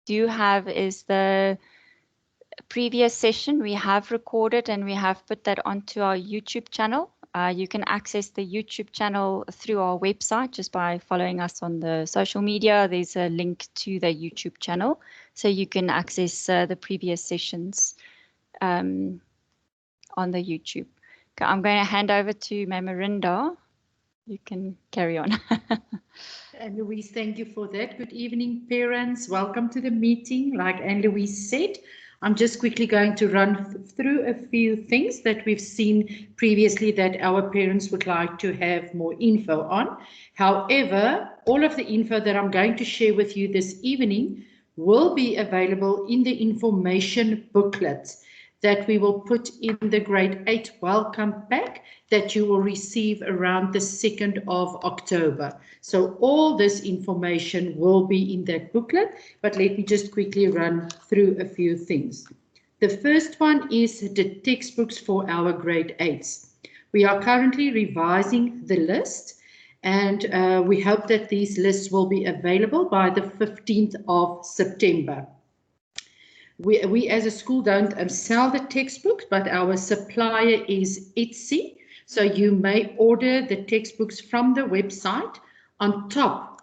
do have is the previous session we have recorded and we have put that onto our YouTube channel. You can access the YouTube channel through our website just by following us on the social media. There's a link to the YouTube channel, so you can access the previous sessions on the YouTube. Okay, I'm going to hand over to Mamarinda. You can carry on. Anne-Louise, thank you for that. Good evening, parents. Welcome to the meeting. Like Anne-Louise said, I'm just quickly going to run through a few things that we've seen previously that our parents would like to have more info on. However, all of the info that I'm going to share with you this evening will be available in the information booklet that we will put in the grade 8 welcome pack that you will receive around the 2nd of October. So all this information will be in that booklet, but let me just quickly run through a few things. The first one is the textbooks for our grade 8s. We are currently revising the list, and we hope that these lists will be available by the 15th of September. We as a school don't sell the textbooks, but our supplier is Etsy. So you may order the textbooks from the website. On top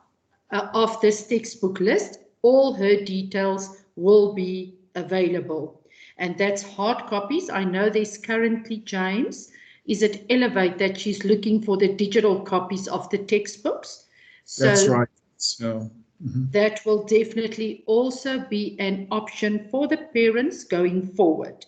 of this textbook list, all her details will be available. And that's hard copies. I know there's currently, James, is at Elevate that she's looking for the digital copies of the textbooks. So that's right. So that will definitely also be an option for the parents going forward.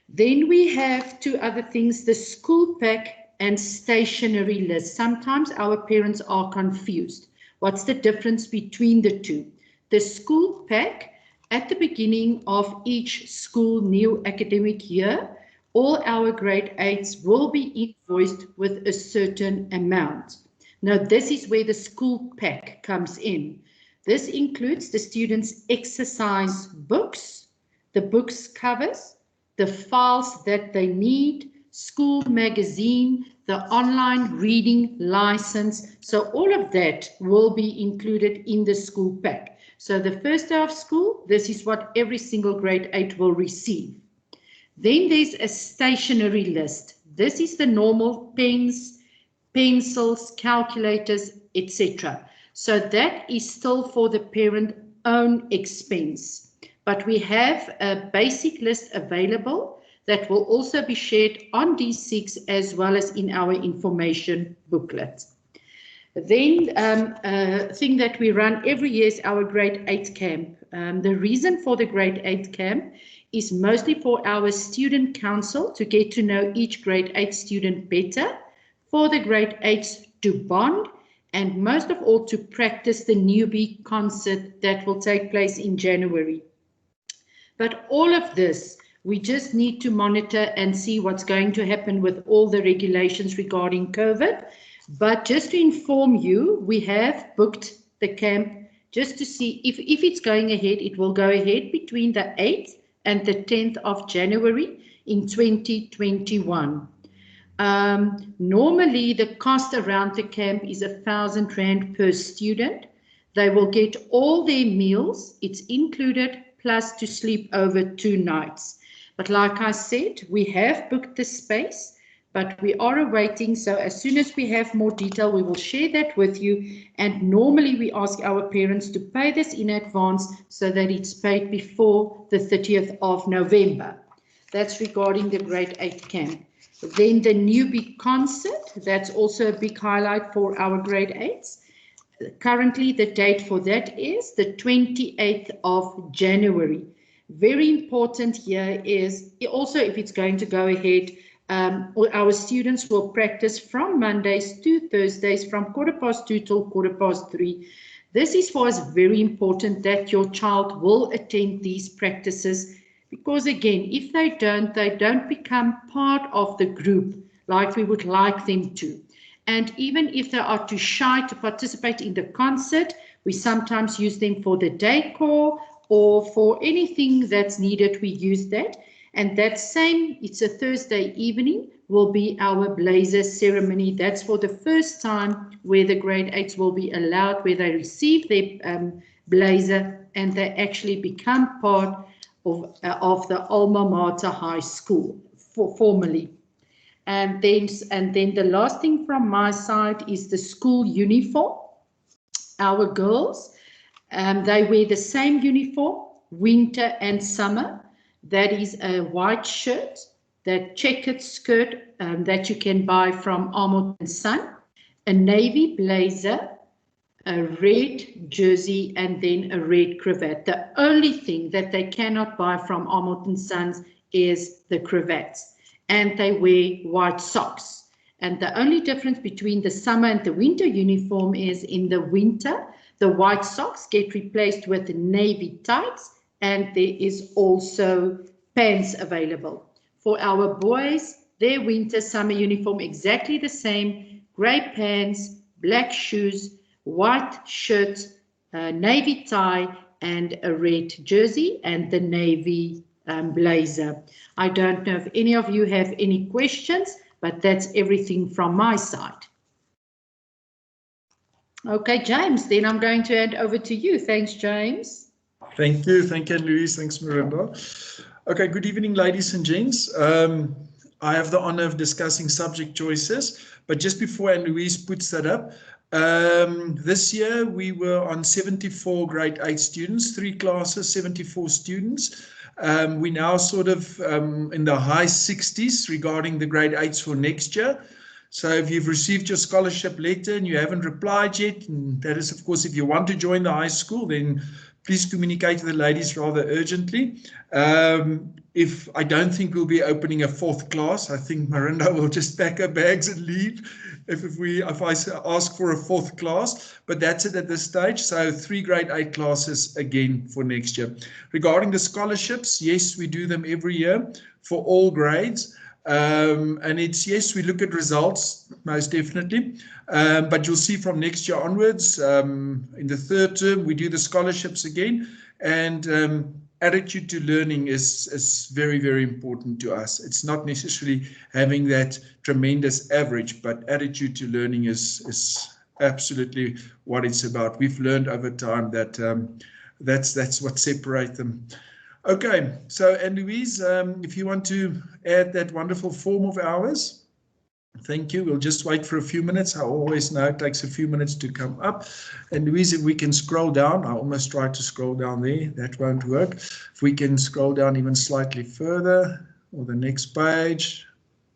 Then we have two other things, the school pack and stationery list. Sometimes our parents are confused. What's the difference between the two? The school pack, at the beginning of each school new academic year, all our grade 8s will be invoiced with a certain amount. Now, this is where the school pack comes in. This includes the students' exercise books, the books covers, the files that they need, school magazine, the online reading license. So all of that will be included in the school pack. So the first day of school, this is what every single grade 8 will receive. Then there's a stationery list. This is the normal pens, pencils, calculators, etc. So that is still for the parent own expense. But we have a basic list available that will also be shared on D6 as well as in our information booklet. Then a thing that we run every year is our grade 8 camp. The reason for the grade 8 camp is mostly for our student council to get to know each grade 8 student better, for the grade 8s to bond, and most of all to practice the newbie concert that will take place in January. But all of this, we just need to monitor and see what's going to happen with all the regulations regarding COVID. But just to inform you, we have booked the camp just to see if it's going ahead. It will go ahead between the 8th and the 10th of January in 2021. Normally, the cost around the camp is R1,000 per student. They will get all their meals. It's included, plus to sleep over 2 nights. But like I said, we have booked the space, but we are awaiting. So as soon as we have more detail, we will share that with you. And normally we ask our parents to pay this in advance so that it's paid before the 30th of November. That's regarding the grade 8 camp. Then the newbie concert, that's also a big highlight for our grade 8s. Currently, the date for that is the 28th of January. Very important here is also if it's going to go ahead, our students will practice from Mondays to Thursdays from 2:15 till 3:15. This is for us very important that your child will attend these practices, because again, if they don't become part of the group like we would like them to. And even if they are too shy to participate in the concert, we sometimes use them for the decor or for anything that's needed, we use that. And that same, it's a Thursday evening, will be our blazer ceremony. That's for the first time where the grade 8s will be allowed, where they receive their blazer and they actually become part of the alma mater high school formally. And then the last thing from my side is the school uniform. Our girls, they wear the same uniform, winter and summer. That is a white shirt, that checkered skirt that you can buy from Armour & Son, a navy blazer, a red jersey, and then a red cravat. The only thing that they cannot buy from Armour & Sons is the cravats, and they wear white socks. And the only difference between the summer and the winter uniform is in the winter, the white socks get replaced with the navy tights, and there is also pants available. For our boys, their winter summer uniform exactly the same, grey pants, black shoes, white shirt, navy tie, and a red jersey, and the navy blazer. I don't know if any of you have any questions, but that's everything from my side. Okay, James, then I'm going to hand over to you. Thanks, James. Thank you, Louise. Thanks, Miranda. Okay, good evening, ladies and gents. I have the honor of discussing subject choices, but just before Anne-Louise puts that up, this year we were on 74 grade 8 students, 3 classes, 74 students. We now sort of in the high 60s regarding the grade 8s for next year. So if you've received your scholarship letter and you haven't replied yet, and that is, of course, if you want to join the high school, then please communicate to the ladies rather urgently. If I don't think we'll be opening a 4th class, I think Miranda will just pack her bags and leave if I ask for a 4th class, but that's it at this stage. So 3 grade 8 classes again for next year. Regarding the scholarships, yes, we do them every year for all grades. And it's, yes, we look at results, most definitely. But you'll see from next year onwards, in the 3rd term, we do the scholarships again. And attitude to learning is very, very important to us. It's not necessarily having that tremendous average, but attitude to learning is absolutely what it's about. We've learned over time that that's what separates them. Okay, so Anne-Louise, if you want to add that wonderful form of ours, thank you. We'll just wait for a few minutes. I always know it takes a few minutes to come up. And Louise, if we can scroll down, I almost tried to scroll down there. That won't work. If we can scroll down even slightly further, or the next page,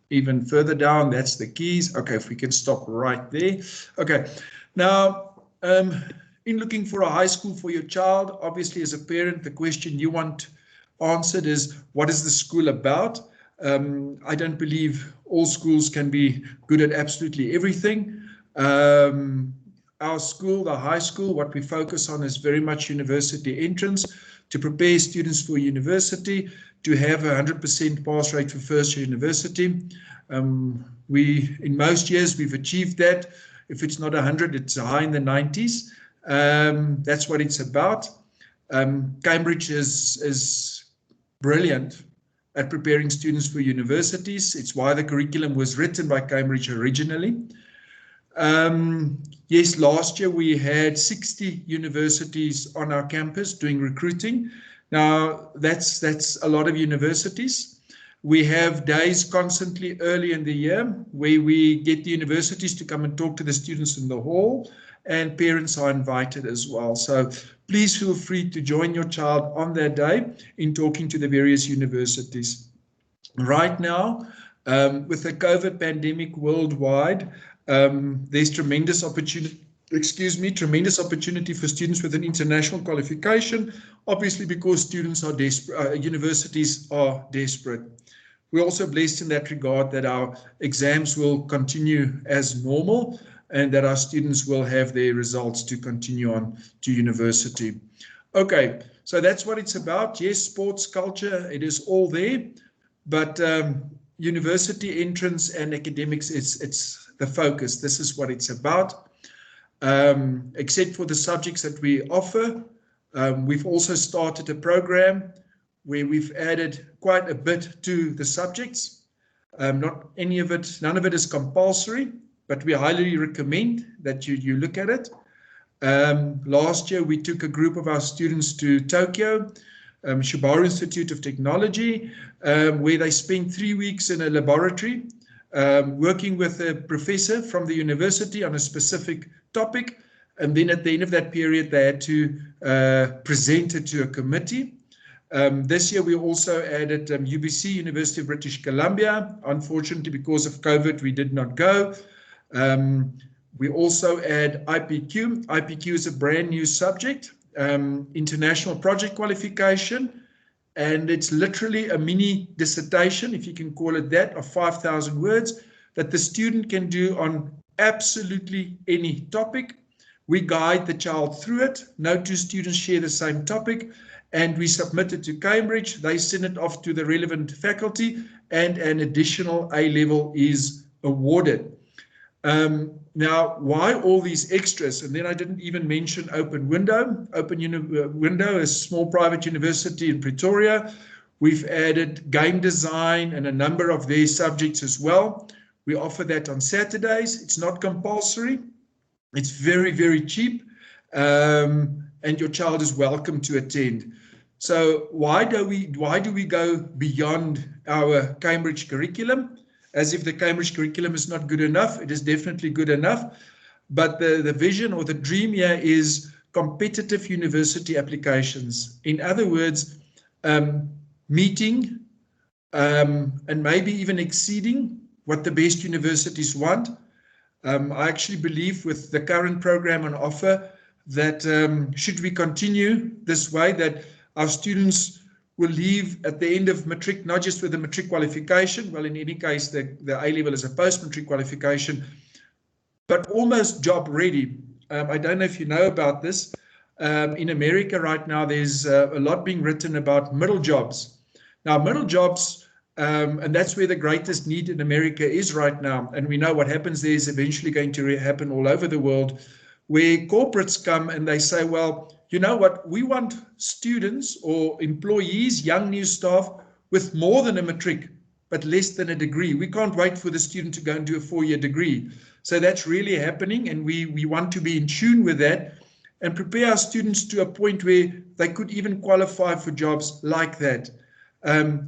even further down, that's the keys. Okay, if we can stop right there. Okay, now, in looking for a high school for your child, obviously as a parent, the question you want answered is, what is the school about? I don't believe all schools can be good at absolutely everything. Our school, the high school, what we focus on is very much university entrance, to prepare students for university, to have a 100% pass rate for first year university. In most years, we've achieved that. If it's not 100, it's high in the 90s. That's what it's about. Cambridge is brilliant at preparing students for universities. It's why the curriculum was written by Cambridge originally. Yes, last year we had 60 universities on our campus doing recruiting. Now, that's a lot of universities. We have days constantly early in the year where we get the universities to come and talk to the students in the hall, and parents are invited as well. So please feel free to join your child on that day in talking to the various universities. Right now, with the COVID pandemic worldwide, there's tremendous opportunity for students with an international qualification, obviously because students are desperate, universities are desperate. We're also blessed in that regard that our exams will continue as normal, and that our students will have their results to continue on to university. Okay, so that's what it's about. Yes, sports, culture, it is all there, but university entrance and academics, it's the focus. This is what it's about. Except for the subjects that we offer, we've also started a program where we've added quite a bit to the subjects. None of it is compulsory, but we highly recommend that you look at it. Last year, we took a group of our students to Tokyo, Shibaru Institute of Technology, where they spent 3 weeks in a laboratory working with a professor from the university on a specific topic. And then at the end of that period, they had to present it to a committee. This year, we also added UBC, University of British Columbia. Unfortunately, because of COVID, we did not go. We also add IPQ. IPQ is a brand new subject, International Project Qualification, and it's literally a mini dissertation, if you can call it that, of 5,000 words that the student can do on absolutely any topic. We guide the child through it. No two students share the same topic, and we submit it to Cambridge. They send it off to the relevant faculty, and an additional A-level is awarded. Now, why all these extras? And then I didn't even mention Open Window. Window is a small private university in Pretoria. We've added game design and a number of their subjects as well. We offer that on Saturdays. It's not compulsory. It's very, very cheap. And your child is welcome to attend. So why do we go beyond our Cambridge curriculum? As if the Cambridge curriculum is not good enough. It is definitely good enough. But the vision or the dream here is competitive university applications. In other words, meeting and maybe even exceeding what the best universities want. I actually believe with the current program on offer that should we continue this way, that our students will leave at the end of matric, not just with a matric qualification, well, in any case, the A-level is a post-matric qualification, but almost job ready. I don't know if you know about this. In America right now, there's a lot being written about middle jobs. Now, middle jobs, and that's where the greatest need in America is right now. And we know what happens there is eventually going to happen all over the world, where corporates come and they say, well, you know what, we want students or employees, young new staff with more than a matric, but less than a degree. We can't wait for the student to go and do a 4-year degree. So that's really happening, and we want to be in tune with that and prepare our students to a point where they could even qualify for jobs like that.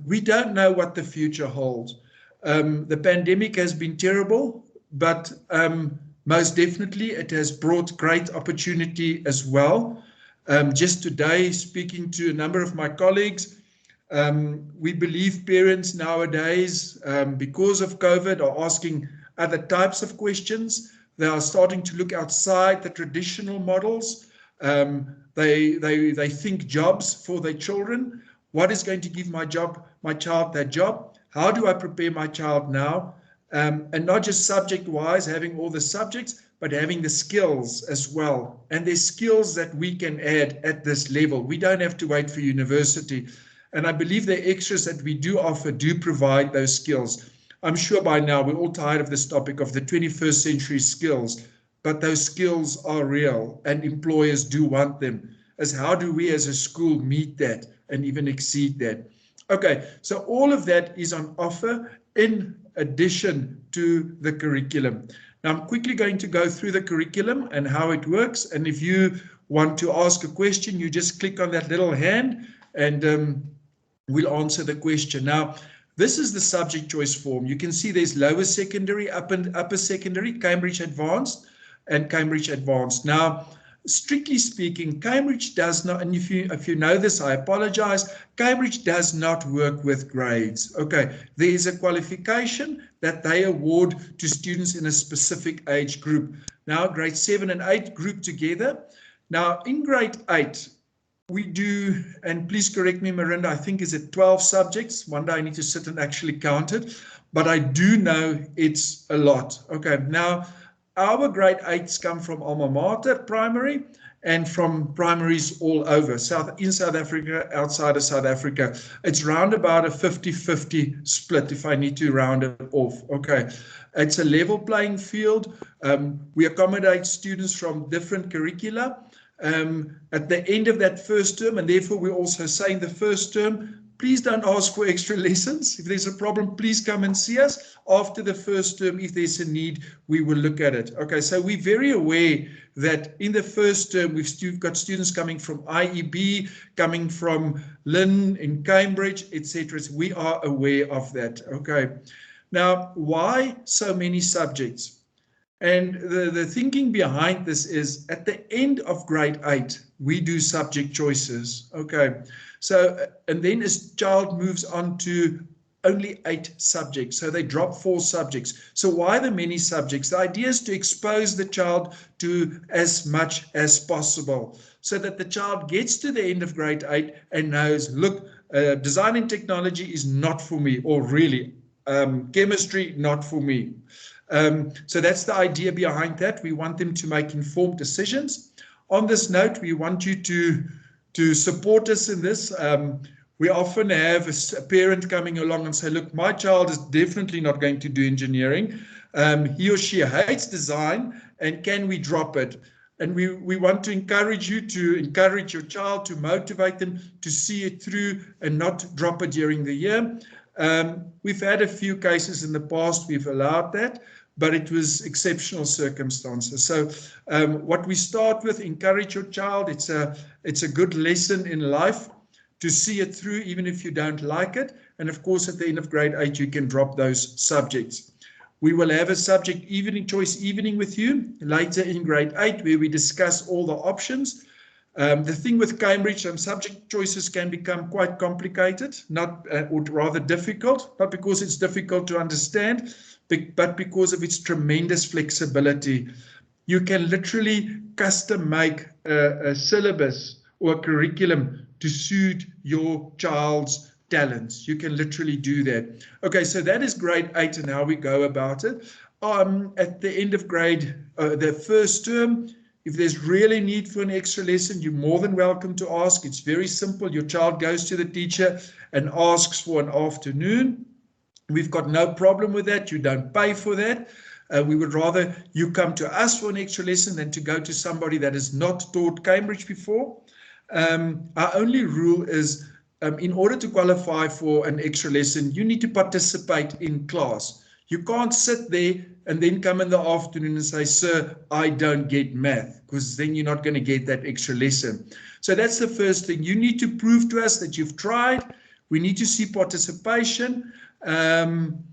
We don't know what the future holds. The pandemic has been terrible, but most definitely it has brought great opportunity as well. Just today, speaking to a number of my colleagues, we believe parents nowadays, because of COVID, are asking other types of questions. They are starting to look outside the traditional models. They think jobs for their children. What is going to give my child that job? How do I prepare my child now? And not just subject-wise, having all the subjects, but having the skills as well. And there's skills that we can add at this level. We don't have to wait for university. And I believe the extras that we do offer do provide those skills. I'm sure by now we're all tired of this topic of the 21st century skills, but those skills are real and employers do want them. As how do we as a school meet that and even exceed that? Okay, so all of that is on offer in addition to the curriculum. Now, I'm quickly going to go through the curriculum and how it works. And if you want to ask a question, you just click on that little hand and we'll answer the question. Now, this is the subject choice form. You can see there's lower secondary, upper secondary, Cambridge Advanced, and Cambridge Advanced. Now, strictly speaking, Cambridge does not, and if you know this, I apologize, Cambridge does not work with grades. Okay, there is a qualification that they award to students in a specific age group. Now, grade 7 and 8 group together. Now, in grade 8, we do, and please correct me, Miranda, I think is it 12 subjects? One day I need to sit and actually count it, but I do know it's a lot. Okay, now, our grade 8s come from alma mater primary and from primaries all over, in South Africa, outside of South Africa. It's round about a 50-50 split if I need to round it off. Okay, it's a level playing field. We accommodate students from different curricula. At the end of that first term, and therefore we also say in the first term, please don't ask for extra lessons. If there's a problem, please come and see us. After the first term, if there's a need, we will look at it. Okay, so we're very aware that in the first term, we've got students coming from IEB, coming from Lynn in Cambridge, etc. We are aware of that. Okay, now why so many subjects? And the thinking behind this is at the end of grade 8, we do subject choices. Okay, so, and then as child moves on to only 8 subjects, so they drop 4 subjects. So why the many subjects? The idea is to expose the child to as much as possible so that the child gets to the end of grade 8 and knows, look, design and technology is not for me, or really, chemistry, not for me. So that's the idea behind that. We want them to make informed decisions. On this note, we want you to support us in this. We often have a parent coming along and say, look, my child is definitely not going to do engineering. He or she hates design, and can we drop it? And we want to encourage you to encourage your child, to motivate them to see it through and not drop it during the year. We've had a few cases in the past, we've allowed that, but it was exceptional circumstances. So what we start with, encourage your child. It's a good lesson in life to see it through, even if you don't like it. And of course, at the end of grade 8, you can drop those subjects. We will have a subject choice evening with you later in grade 8, where we discuss all the options. The thing with Cambridge, subject choices can become quite complicated, or rather difficult, not because it's difficult to understand, but because of its tremendous flexibility. You can literally custom make a syllabus or a curriculum to suit your child's talents. You can literally do that. Okay, so that is grade 8 and how we go about it. At the end of the first term, if there's really need for an extra lesson, you're more than welcome to ask. It's very simple. Your child goes to the teacher and asks for an afternoon. We've got no problem with that. You don't pay for that. We would rather you come to us for an extra lesson than to go to somebody that has not taught Cambridge before. Our only rule is, in order to qualify for an extra lesson, you need to participate in class. You can't sit there and then come in the afternoon and say, sir, I don't get math, because then you're not going to get that extra lesson. So that's the first thing. You need to prove to us that you've tried. We need to see participation. And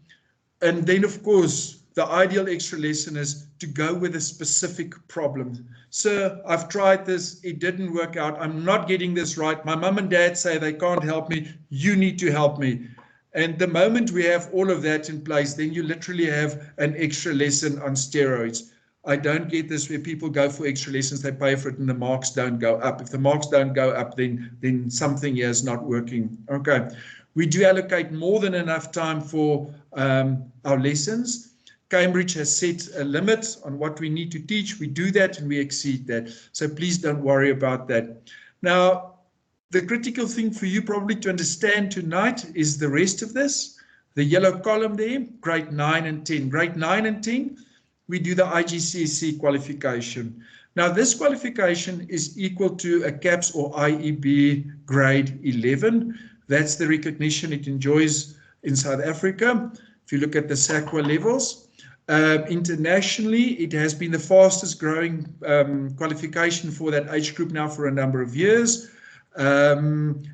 then, of course, the ideal extra lesson is to go with a specific problem. Sir, I've tried this. It didn't work out. I'm not getting this right. My mum and dad say they can't help me. You need to help me. And the moment we have all of that in place, then you literally have an extra lesson on steroids. I don't get this where people go for extra lessons, they pay for it, and the marks don't go up. If the marks don't go up, then something here is not working. Okay. We do allocate more than enough time for our lessons. Cambridge has set a limit on what we need to teach. We do that and we exceed that. So please don't worry about that. Now, the critical thing for you probably to understand tonight is the rest of this. The yellow column there, grade 9 and 10. Grade 9 and 10, we do the IGCSE qualification. Now, this qualification is equal to a CAPS or IEB grade 11. That's the recognition it enjoys in South Africa. If you look at the SAQA levels, internationally, it has been the fastest growing qualification for that age group now for a number of years. And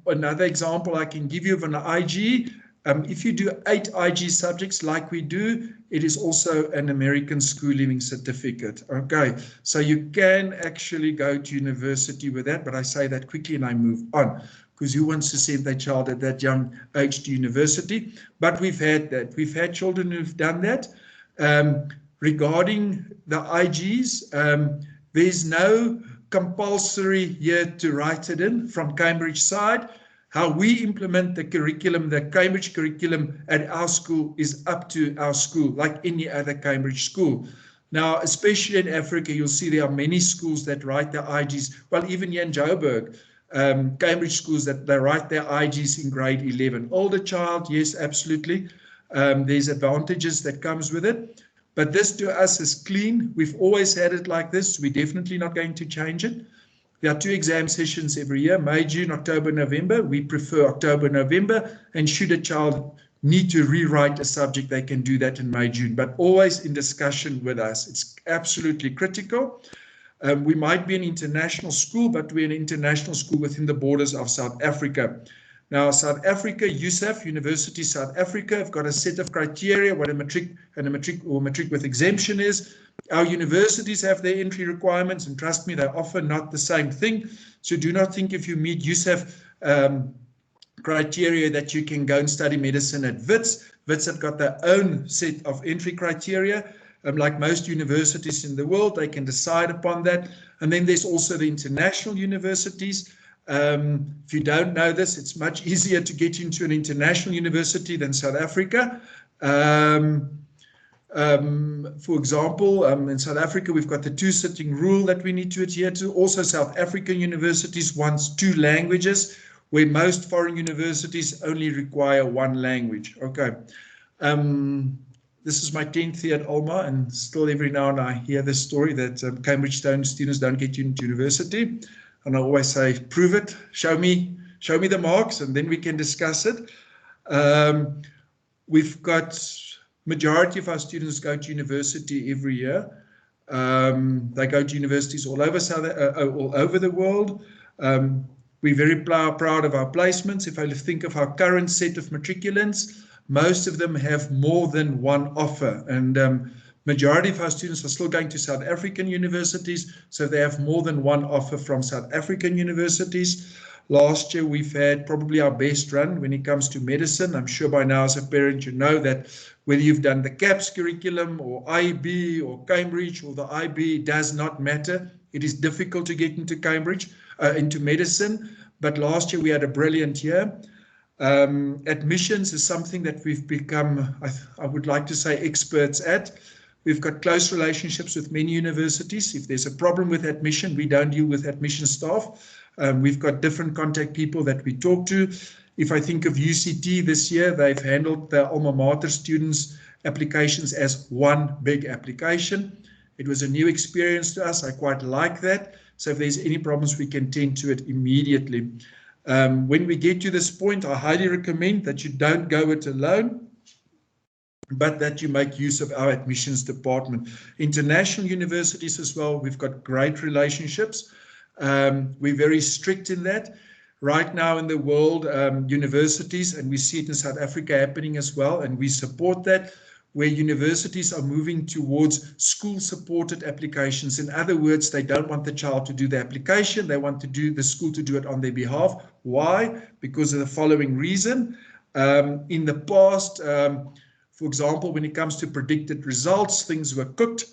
another example I can give you of an IG, if you do 8 IG subjects like we do, it is also an American school leaving certificate. Okay, so you can actually go to university with that, but I say that quickly and I move on, because who wants to send their child at that young age to university? But we've had that. We've had children who've done that. Regarding the IGs, there's no compulsory here to write it in from Cambridge side. How we implement the curriculum, the Cambridge curriculum at our school is up to our school, like any other Cambridge school. Now, especially in Africa, you'll see there are many schools that write their IGs. Well, even here in Joburg, Cambridge schools that they write their IGs in grade 11. Older child, yes, absolutely. There's advantages that comes with it. But this to us is clean. We've always had it like this. We're definitely not going to change it. There are 2 exam sessions every year, May, June, October, November. We prefer October, November. And should a child need to rewrite a subject, they can do that in May, June, but always in discussion with us. It's absolutely critical. We might be an international school, but we're an international school within the borders of South Africa. Now, South Africa, USAF, University South Africa, have got a set of criteria what a matric and a matric or matric with exemption is. Our universities have their entry requirements, and trust me, they're often not the same thing. So do not think if you meet USAF criteria that you can go and study medicine at WITS. WITS have got their own set of entry criteria. Like most universities in the world, they can decide upon that. And then there's also the international universities. If you don't know this, it's much easier to get into an international university than South Africa. For example, in South Africa, we've got the 2-sitting rule that we need to adhere to. Also, South African universities wants 2 languages, where most foreign universities only require 1 language. Okay. This is my 10th year at Alma, and still every now and then I hear this story that Cambridge students don't get into university. And I always say, prove it, show me the marks, and then we can discuss it. We've got majority of our students go to university every year. They go to universities all over the world. We're very proud of our placements. If I think of our current set of matriculants, most of them have more than 1 offer, and majority of our students are still going to South African universities, so they have more than 1 offer from South African universities. Last year, we've had probably our best run when it comes to medicine. I'm sure by now as a parent, you know that whether you've done the CAPS curriculum or IB or Cambridge or the IB, it does not matter. It is difficult to get into Cambridge, into medicine, but last year we had a brilliant year. Admissions is something that we've become, I would like to say, experts at. We've got close relationships with many universities. If there's a problem with admission, we don't deal with admission staff. We've got different contact people that we talk to. If I think of UCT this year, they've handled the alma mater students' applications as 1 big application. It was a new experience to us. I quite like that. So if there's any problems, we can tend to it immediately. When we get to this point, I highly recommend that you don't go it alone, but that you make use of our admissions department. International universities as well, we've got great relationships. We're very strict in that. Right now in the world, universities, and we see it in South Africa happening as well, and we support that, where universities are moving towards school-supported applications. In other words, they don't want the child to do the application, they want the school to do it on their behalf. Why? Because of the following reason. In the past, for example, when it comes to predicted results, things were cooked.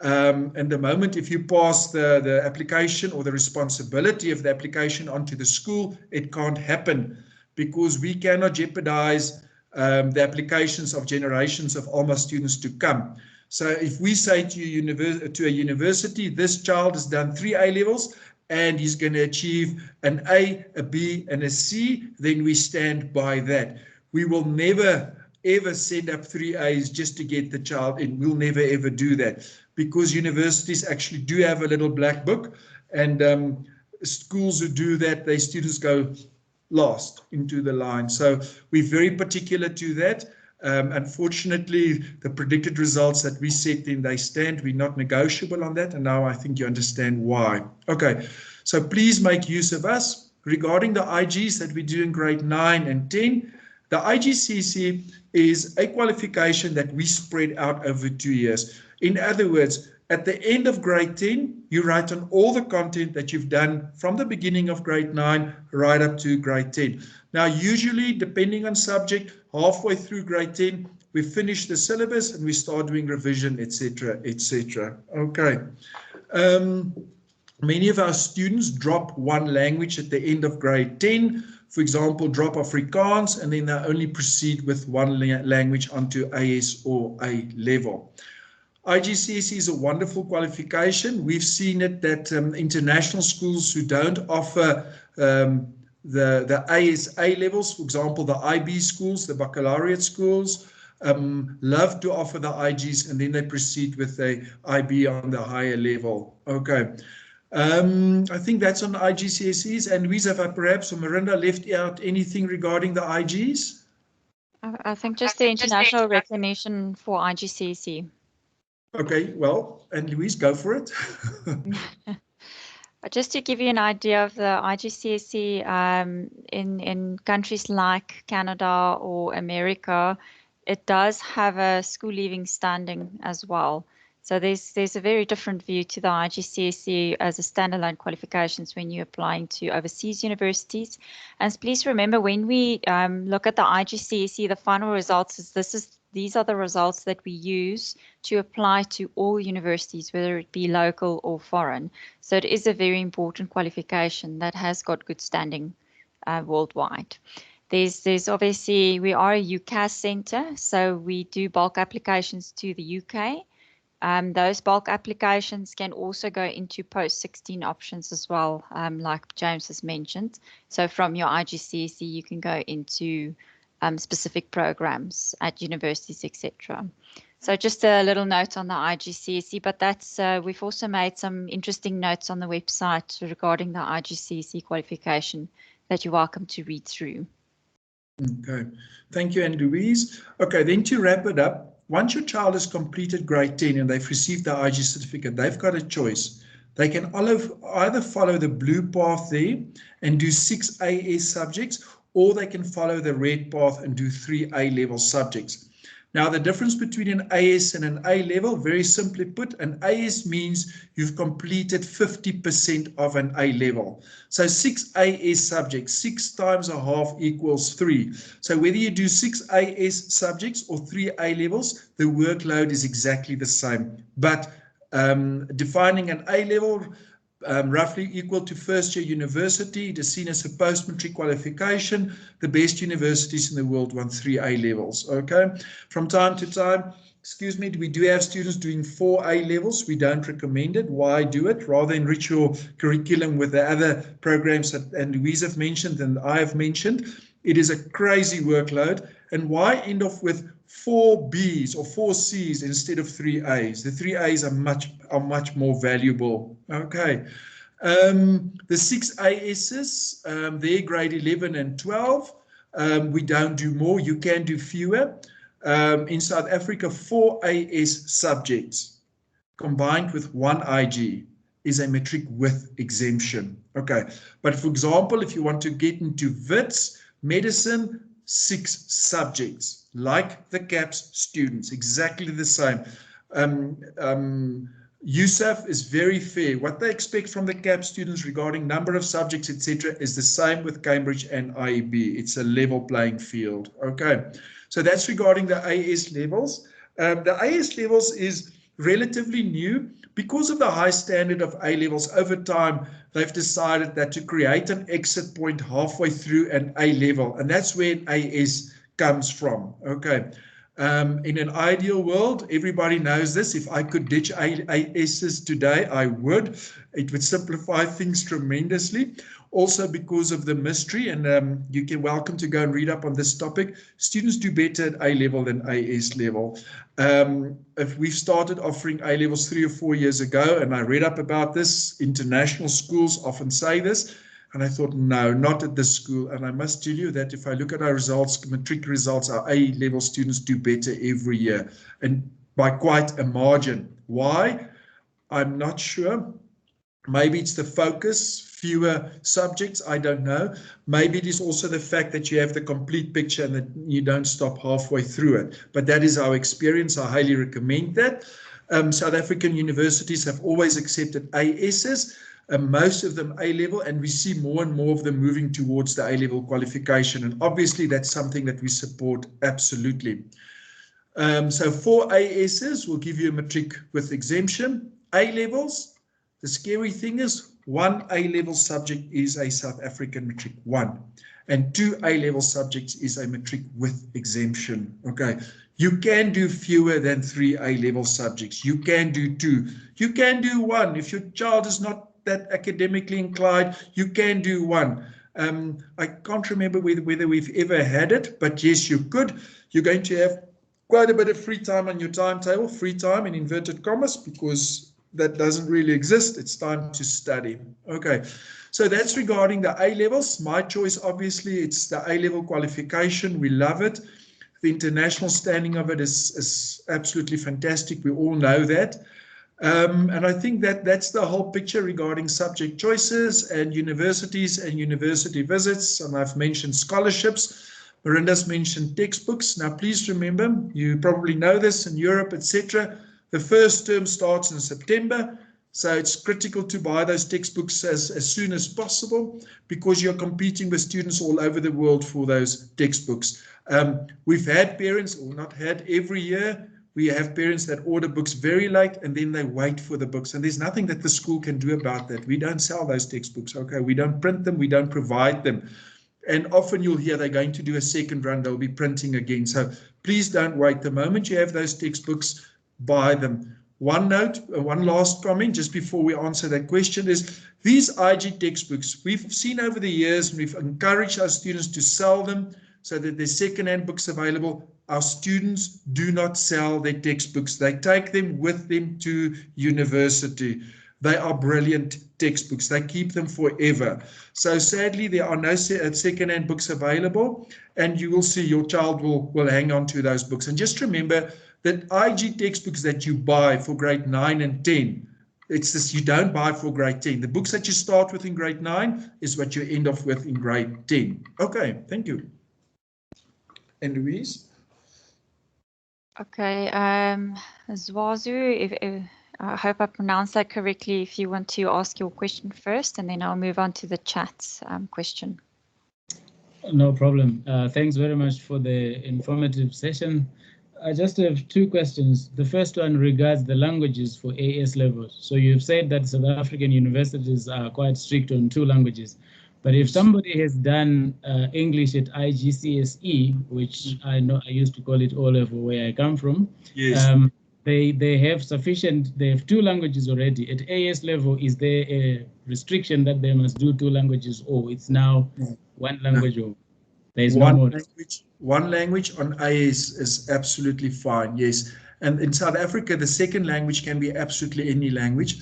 And the moment if you pass the application or the responsibility of the application onto the school, it can't happen, because we cannot jeopardize the applications of generations of Alma students to come. So if we say to a university, this child has done 3 A levels and he's going to achieve an A, a B, and a C, then we stand by that. We will never ever send up 3 A's just to get the child in. We'll never ever do that, because universities actually do have a little black book, and schools who do that, their students go last into the line. So we're very particular to that. Unfortunately, the predicted results that we set in, they stand. We're not negotiable on that, and now I think you understand why. Okay, so please make use of us. Regarding the IGs that we do in grade 9 and 10, the IGCSE is a qualification that we spread out over 2 years. In other words, at the end of grade 10, you write on all the content that you've done from the beginning of grade 9 right up to grade 10. Now, usually, depending on subject, halfway through grade 10, we finish the syllabus and we start doing revision, etc., etc. Okay. Many of our students drop 1 language at the end of grade 10. For example, drop Afrikaans, and then they only proceed with 1 language onto AS or A level. IGCSE is a wonderful qualification. We've seen it that international schools who don't offer the ASA levels, for example, the IB schools, the baccalaureate schools, love to offer the IGs, and then they proceed with the IB on the higher level. Okay. I think that's on IGCSEs. And Louise, have I perhaps or Marinda left out anything regarding the IGs? I think just the international recognition for IGCSE. Okay, well, and Louise, go for it. Just to give you an idea of the IGCSE, in countries like Canada or America, it does have a school leaving standing as well. So there's a very different view to the IGCSE as a standalone qualifications when you're applying to overseas universities. And please remember, when we look at the IGCSE, the final results these are the results that we use to apply to all universities, whether it be local or foreign. So it is a very important qualification that has got good standing worldwide. There's obviously, we are a UCAS center, so we do bulk applications to the UK. Those bulk applications can also go into post-16 options as well, like James has mentioned. So from your IGCSE, you can go into specific programs at universities, etc. So just a little note on the IGCSE, but that's we've also made some interesting notes on the website regarding the IGCSE qualification that you're welcome to read through. Okay, thank you, Anne-Louise. Okay, then to wrap it up, once your child has completed grade 10 and they've received the IG certificate, they've got a choice. They can either follow the blue path there and do 6 AS subjects, or they can follow the red path and do 3 A-level subjects. Now, the difference between an AS and an A-level, very simply put, an AS means you've completed 50% of an A-level. So 6 AS subjects, 6 times a half equals 3. So whether you do 6 AS subjects or 3 A-levels, the workload is exactly the same. But defining an A-level, roughly equal to first-year university, it is seen as a post-matric qualification. The best universities in the world want 3 A-levels, okay? From time to time, we do have students doing 4 A-levels. We don't recommend it. Why do it? Rather enrich your curriculum with the other programs that Louise have mentioned and I have mentioned. It is a crazy workload. And why end off with 4 Bs or 4 Cs instead of 3 As? The 3 As are much more valuable. Okay. The 6 ASs, they're grade 11 and 12. We don't do more. You can do fewer. In South Africa, 4 AS subjects combined with 1 IG is a matric with exemption. Okay. But for example, if you want to get into Wits, medicine, 6 subjects, like the CAPS students, exactly the same. USAF is very fair. What they expect from the CAPS students regarding number of subjects, etc., is the same with Cambridge and IEB. It's a level playing field. Okay, so that's regarding the AS levels. The AS levels is relatively new. Because of the high standard of A levels over time, they've decided that to create an exit point halfway through an A level, and that's where an AS comes from. Okay. In an ideal world, everybody knows this. If I could ditch ASs today, I would. It would simplify things tremendously. Also because of the mystery, and you can welcome to go and read up on this topic. Students do better at A level than AS level. If we've started offering A levels 3 or 4 years ago, and I read up about this, international schools often say this, and I thought, no, not at this school. And I must tell you that if I look at our results, matric results, our A-level students do better every year, and by quite a margin. Why? I'm not sure. Maybe it's the focus, fewer subjects, I don't know. Maybe it is also the fact that you have the complete picture and that you don't stop halfway through it. But that is our experience. I highly recommend that. South African universities have always accepted ASs. Most of them A-level, and we see more and more of them moving towards the A-level qualification. And obviously, that's something that we support absolutely. So 4 ASs will give you a matric with exemption. A-levels, the scary thing is 1 A-level subject is a South African matric 1, and 2 A-level subjects is a matric with exemption. Okay. You can do fewer than 3 A-level subjects. You can do 2. You can do 1. If your child is not that academically inclined, you can do 1. I can't remember whether we've ever had it, but yes, you could. You're going to have quite a bit of free time on your timetable, free time in inverted commas, because that doesn't really exist. It's time to study. Okay, so that's regarding the A levels. My choice, obviously, it's the A level qualification. We love it. The international standing of it is absolutely fantastic. We all know that. And I think that that's the whole picture regarding subject choices and universities and university visits. And I've mentioned scholarships. Miranda's mentioned textbooks. Now, please remember, you probably know this in Europe, etc. The first term starts in September. So it's critical to buy those textbooks as soon as possible, because you're competing with students all over the world for those textbooks. We've had parents, or not had, every year, we have parents that order books very late and then they wait for the books. And there's nothing that the school can do about that. We don't sell those textbooks, okay? We don't print them, we don't provide them. And often you'll hear they're going to do a second run, they'll be printing again. So please don't wait. The moment you have those textbooks, buy them. One note, one last comment just before we answer that question is, these IG textbooks, we've seen over the years, and we've encouraged our students to sell them so that there's second-hand books available. Our students do not sell their textbooks. They take them with them to university. They are brilliant textbooks. They keep them forever. So sadly, there are no second-hand books available, and you will see your child will hang on to those books. And just remember that IG textbooks that you buy for grade 9 and 10, it's this, you don't buy for grade 10. The books that you start with in grade 9 is what you end off with in grade 10. Okay, thank you. And Louise? Okay, Zwazu, I hope I pronounced that correctly. If you want to ask your question first, and then I'll move on to the chat question. No problem. Thanks very much for the informative session. I just have two questions. The first one regards the languages for AS levels. So you've said that South African universities are quite strict on 2 languages. But if somebody has done English at IGCSE, which I know I used to call it O-level where I come from, yes. They have sufficient, they have 2 languages already. At AS level, is there a restriction that they must do 2 languages, or it's now 1 language, or there is no more? One language on AS is absolutely fine, yes. And in South Africa, the second language can be absolutely any language.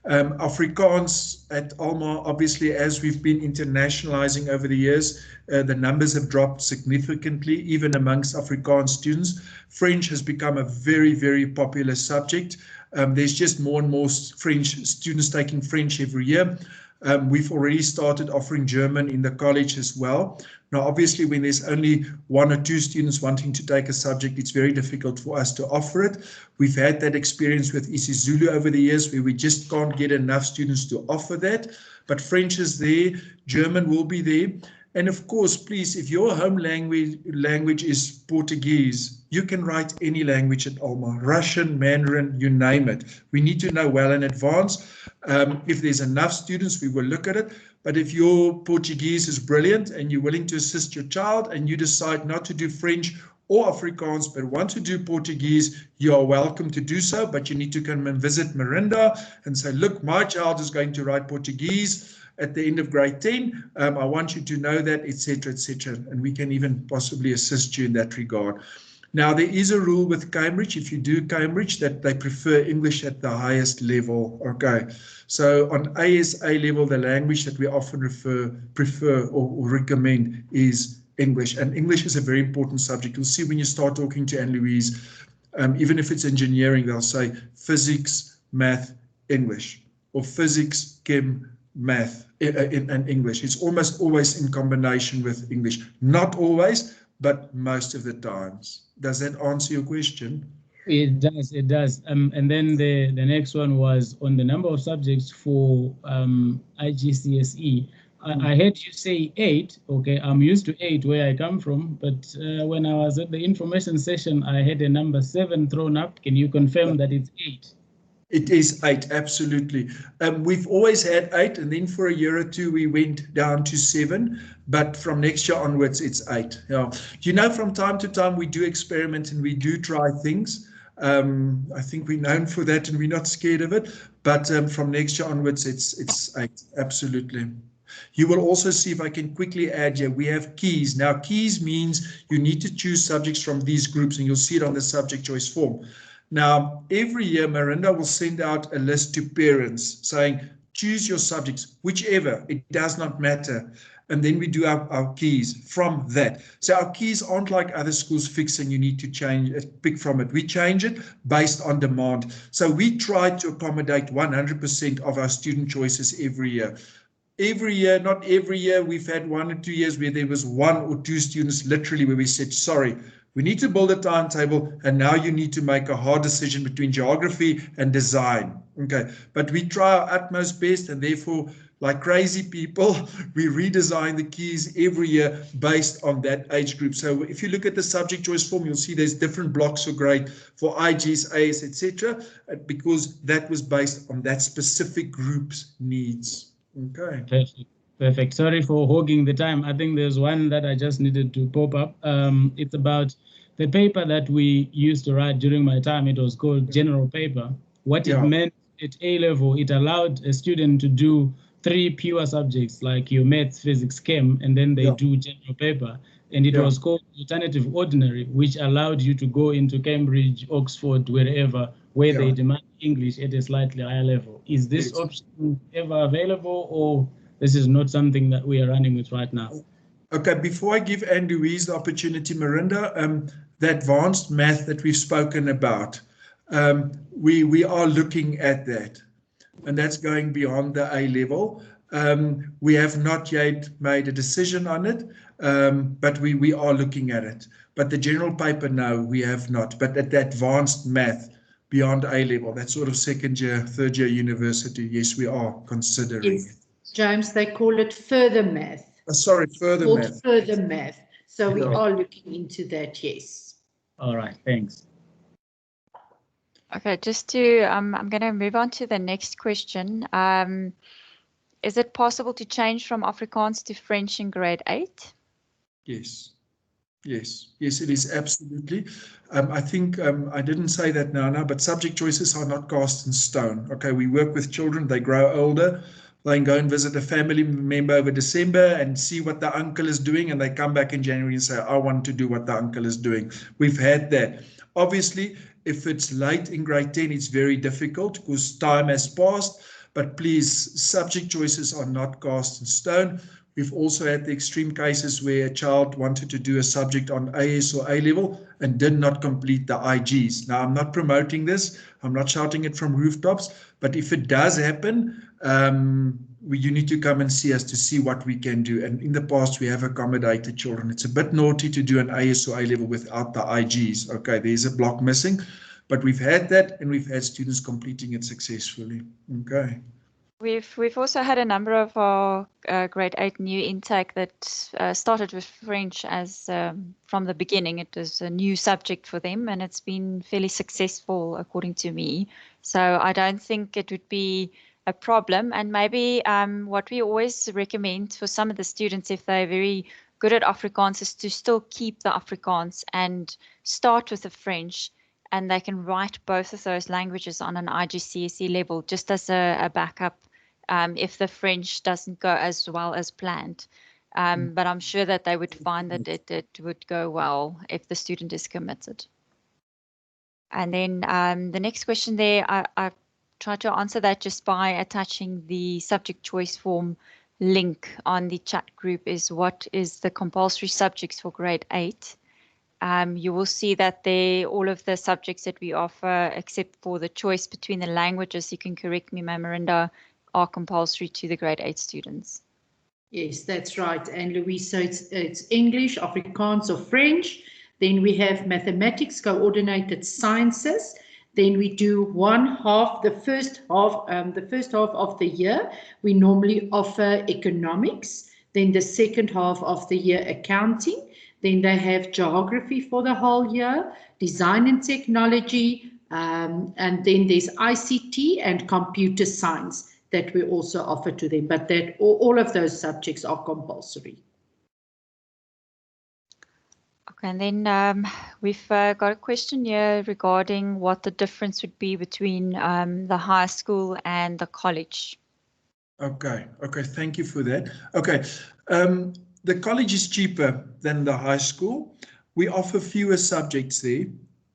Afrikaans at Alma, obviously, as we've been internationalizing over the years, the numbers have dropped significantly, even amongst Afrikaans students. French has become a very, very popular subject. There's just more and more French students taking French every year. We've already started offering German in the college as well. Now, obviously, when there's only 1 or 2 students wanting to take a subject, it's very difficult for us to offer it. We've had that experience with isiZulu over the years where we just can't get enough students to offer that. But French is there, German will be there. And of course, please, if your home language is Portuguese, you can write any language at Alma, Russian, Mandarin, you name it. We need to know well in advance. If there's enough students, we will look at it. But if your Portuguese is brilliant and you're willing to assist your child and you decide not to do French or Afrikaans, but want to do Portuguese, you are welcome to do so. But you need to come and visit Mirinda and say, look, my child is going to write Portuguese at the end of grade 10. I want you to know that, etc., etc. And we can even possibly assist you in that regard. Now, there is a rule with Cambridge, if you do Cambridge, that they prefer English at the highest level. Okay, so on ASA level, the language that we often prefer or recommend is English. And English is a very important subject. You'll see when you start talking to Anne-Louise, even if it's engineering, they'll say physics, math, English, or physics, chem, math in English. It's almost always in combination with English. Not always, but most of the times. Does that answer your question? It does, it does. And then the next one was on the number of subjects for IGCSE. I heard you say 8. Okay, I'm used to 8 where I come from, but when I was at the information session, I had a number 7 thrown up. Can you confirm that it's 8? It is 8, absolutely. We've always had 8, and then for a year or 2 we went down to 7, but from next year onwards it's 8. Yeah. You know, from time to time we do experiment and we do try things. I think we're known for that and we're not scared of it, but from next year onwards it's 8, absolutely. You will also see, if I can quickly add here, we have keys. Now, keys means you need to choose subjects from these groups, and you'll see it on the subject choice form. Now, every year, Marinda will send out a list to parents saying, choose your subjects, whichever, it does not matter. And then we do our keys from that. So our keys aren't like other schools fixing, you need to change it, pick from it. We change it based on demand. So we try to accommodate 100% of our student choices every year. Every year, not every year, we've had 1 or 2 years where there was 1 or 2 students literally where we said, sorry, we need to build a timetable and now you need to make a hard decision between geography and design. Okay, but we try our utmost best, and therefore, like crazy people, we redesign the keys every year based on that age group. So if you look at the subject choice form, you'll see there's different blocks for grade for IGs, As, etc., because that was based on that specific group's needs. Okay. Perfect. Perfect. Sorry for hogging the time. I think there's one that I just needed to pop up. It's about the paper that we used to write during my time. It was called general paper. What it meant at A level, it allowed a student to do 3 pure subjects like your maths, physics, chem, and then they do general paper. And it was called alternative ordinary, which allowed you to go into Cambridge, Oxford, wherever, where they demand English at a slightly higher level. Is this option ever available, or this is not something that we are running with right now? Okay, before I give Anne-Louise the opportunity, Marinda, the advanced math that we've spoken about, we are looking at that, and that's going beyond the A level. We have not yet made a decision on it, but we are looking at it. But the general paper, no, we have not. But at the advanced math, beyond A level, that sort of 2nd year, 3rd year university, yes, we are considering it. James, they call it further math. Sorry, further math. Further math. So we are looking into that, yes. All right, thanks. Okay, just to, I'm going to move on to the next question. Is it possible to change from Afrikaans to French in grade 8? Yes. Yes, yes, it is absolutely. I think I didn't say that now, but subject choices are not cast in stone. Okay, we work with children, they grow older, they can go and visit a family member over December and see what the uncle is doing, and they come back in January and say, I want to do what the uncle is doing. We've had that. Obviously, if it's late in grade 10, it's very difficult because time has passed, but please, subject choices are not cast in stone. We've also had the extreme cases where a child wanted to do a subject on AS or A level and did not complete the IGs. Now, I'm not promoting this. I'm not shouting it from rooftops. But if it does happen, you need to come and see us to see what we can do. And in the past, we have accommodated children. It's a bit naughty to do an AS or A level without the IGs. Okay, there's a block missing. But we've had that, and we've had students completing it successfully. Okay. We've also had a number of our grade 8 new intake that started with French as from the beginning. It was a new subject for them, and it's been fairly successful according to me. So I don't think it would be a problem. And maybe what we always recommend for some of the students, if they're very good at Afrikaans, is to still keep the Afrikaans and start with the French. And they can write both of those languages on an IGCSE level just as a backup if the French doesn't go as well as planned. But I'm sure that they would find that it would go well if the student is committed. And then the next question there, I've tried to answer that just by attaching the subject choice form link on the chat group, is what is the compulsory subjects for grade 8. You will see that all of the subjects that we offer, except for the choice between the languages, you can correct me, Marinda, are compulsory to the grade 8 students. Yes, that's right. And Louise, so it's English, Afrikaans or French. Then we have mathematics, coordinated sciences. Then we do the first half of the year, we normally offer economics. Then the second half of the year, accounting. Then they have geography for the whole year, design and technology, and then there's ICT and computer science that we also offer to them. But that all of those subjects are compulsory. Okay, and then we've got a question here regarding what the difference would be between the high school and the college. Okay, thank you for that. Okay. The college is cheaper than the high school. We offer fewer subjects there.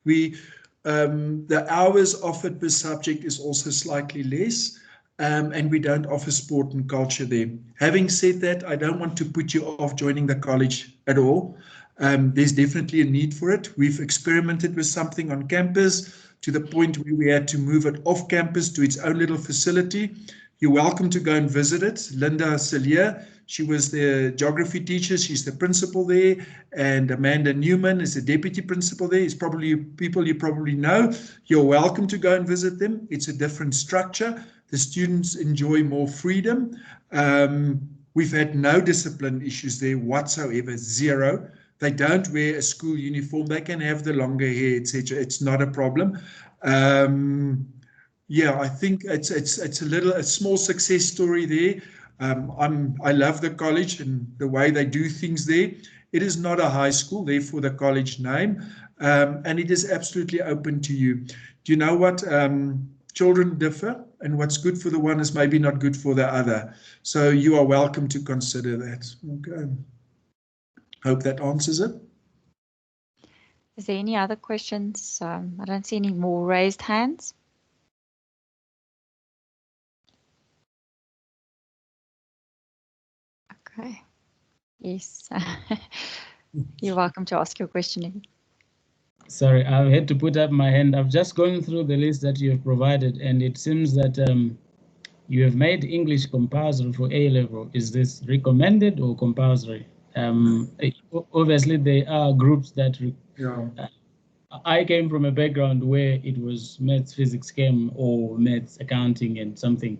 We The hours offered per subject is also slightly less, and we don't offer sport and culture there. Having said that, I don't want to put you off joining the college at all. There's definitely a need for it. We've experimented with something on campus to the point where we had to move it off campus to its own little facility. You're welcome to go and visit it. Linda Celia, she was the geography teacher. She's the principal there. And Amanda Newman is the deputy principal there. It's probably people you probably know. You're welcome to go and visit them. It's a different structure. The students enjoy more freedom. We've had no discipline issues there whatsoever, zero. They don't wear a school uniform. They can have the longer hair, etc. It's not a problem. Yeah, I think it's a small success story there. I love the college and the way they do things there. It is not a high school, therefore the college name, and it is absolutely open to you. Do you know what? Children differ, and what's good for the one is maybe not good for the other. So you are welcome to consider that. Okay. Hope that answers it. Is there any other questions? I don't see any more raised hands. Okay. Yes. You're welcome to ask your question. Sorry, I've had to put up my hand. I've just gone through the list that you have provided, and it seems that you have made English compulsory for A level. Is this recommended or compulsory? Obviously, there are groups that. I came from a background where it was maths, physics, chem, or maths, accounting, and something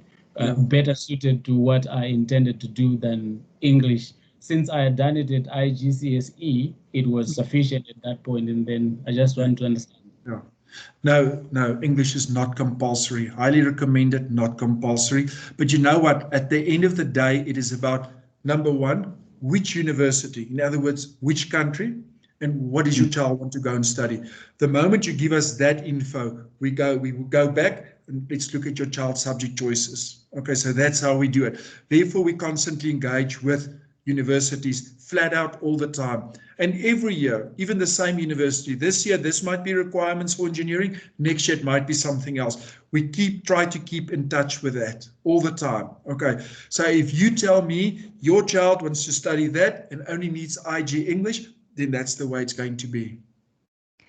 better suited to what I intended to do than English. Since I had done it at IGCSE, it was sufficient at that point, and then I just want to understand. Yeah. No, English is not compulsory. Highly recommended, not compulsory. But you know what? At the end of the day, it is about, number one, which university? In other words, which country? And what does your child want to go and study? The moment you give us that info, we will go back and let's look at your child's subject choices. Okay, so that's how we do it. Therefore, we constantly engage with universities flat out all the time. And every year, even the same university, this year, this might be requirements for engineering. Next year, it might be something else. We try to keep in touch with that all the time. Okay, so if you tell me your child wants to study that and only needs IG English, then that's the way it's going to be.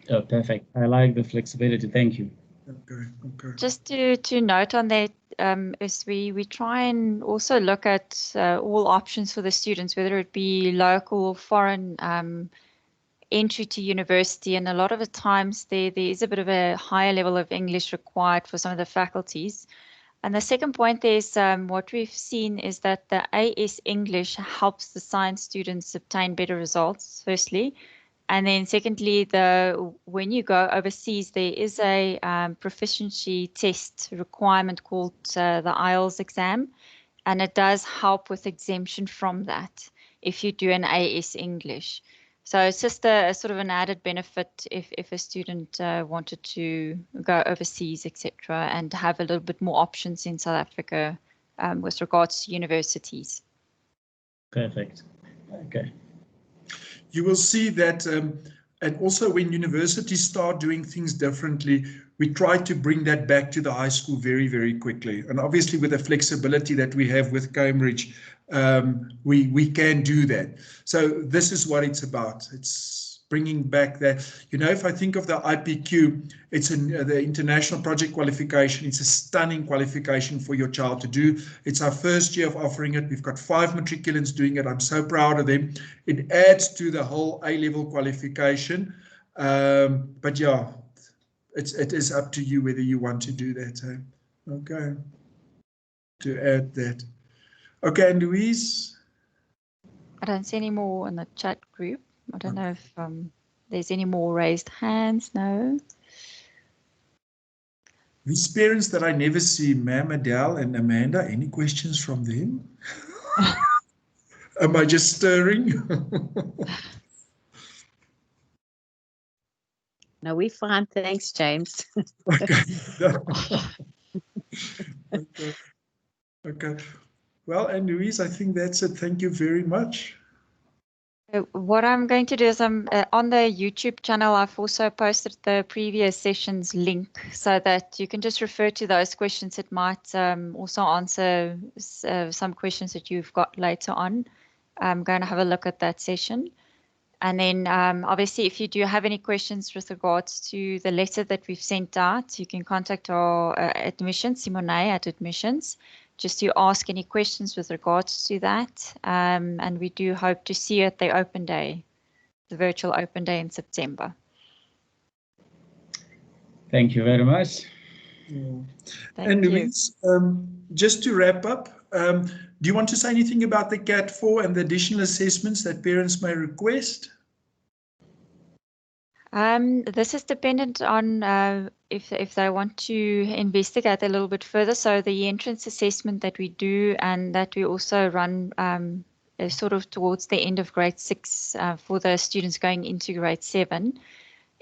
Oh, perfect. I like the flexibility. Thank you. Okay. Just to note on that, is we try and also look at all options for the students, whether it be local or foreign entry to university. And a lot of the times there is a bit of a higher level of English required for some of the faculties. And the second point is what we've seen is that the AS English helps the science students obtain better results, firstly. And then secondly, when you go overseas, there is a proficiency test requirement called the IELTS exam. And it does help with exemption from that if you do an AS English. So it's just a sort of an added benefit if a student wanted to go overseas, etc., and have a little bit more options in South Africa with regards to universities. Perfect. Okay. You will see that, and also when universities start doing things differently, we try to bring that back to the high school very, very quickly. And obviously with the flexibility that we have with Cambridge, we can do that. So this is what it's about. It's bringing back that, you know, if I think of the IPQ, it's the International Project Qualification. It's a stunning qualification for your child to do. It's our first year of offering it. We've got 5 matriculants doing it. I'm so proud of them. It adds to the whole A-level qualification. But yeah, it is up to you whether you want to do that. Okay, to add that. Okay, and Louise? I don't see any more in the chat group. I don't know if there's any more raised hands. No. These parents that I never see, Ma'am Adele and Amanda, any questions from them? Am I just stirring? No, we're fine. Thanks, James. Okay. Okay. Well, and Louise, I think that's it. Thank you very much. What I'm going to do is on the YouTube channel, I've also posted the previous sessions link so that you can just refer to those questions. It might also answer some questions that you've got later on. I'm going to have a look at that session. And then obviously, if you do have any questions with regards to the letter that we've sent out, you can contact our admissions, Simone at admissions, just to ask any questions with regards to that. And we do hope to see you at the open day, the virtual open day in September. Thank you very much. And Louise, just to wrap up, do you want to say anything about the CAT4 and the additional assessments that parents may request? This is dependent on if they want to investigate a little bit further. So the entrance assessment that we do and that we also run sort of towards the end of grade 6 for the students going into grade 7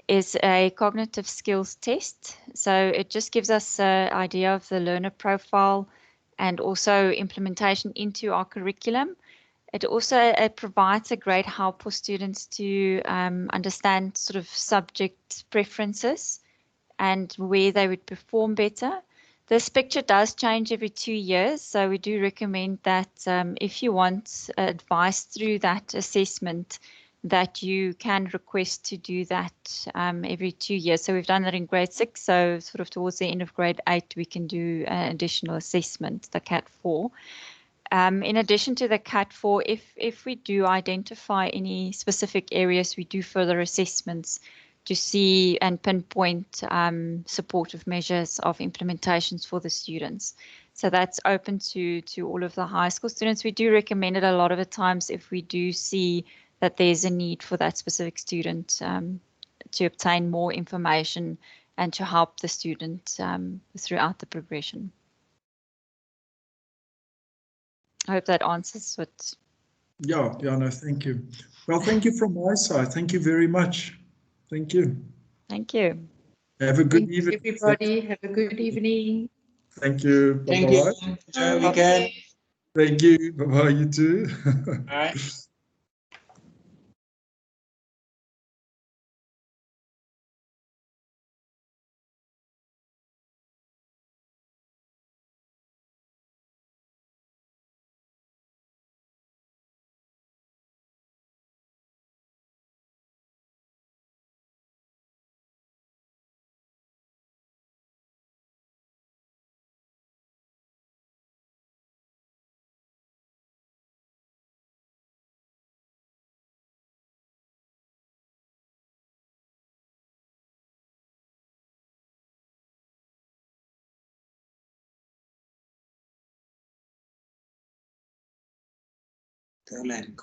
is a cognitive skills test. So it just gives us an idea of the learner profile and also implementation into our curriculum. It also provides a great help for students to understand sort of subject preferences and where they would perform better. This picture does change every 2 years, so we do recommend that if you want advice through that assessment, that you can request to do that every 2 years. So we've done that in grade 6, so sort of towards the end of grade 8, we can do an additional assessment, the CAT4. In addition to the CAT4, if we do identify any specific areas, we do further assessments to see and pinpoint supportive measures of implementations for the students. So that's open to all of the high school students. We do recommend it a lot of the times if we do see that there's a need for that specific student to obtain more information and to help the student throughout the progression. I hope that answers what. Yeah, no, thank you. Well, thank you from my side. Thank you very much. Thank you. Thank you. Have a good evening. Everybody, have a good evening. Thank you. Thank Bye-bye. you. Enjoy your weekend. Thank you. Bye-bye, you too. Bye. Thailand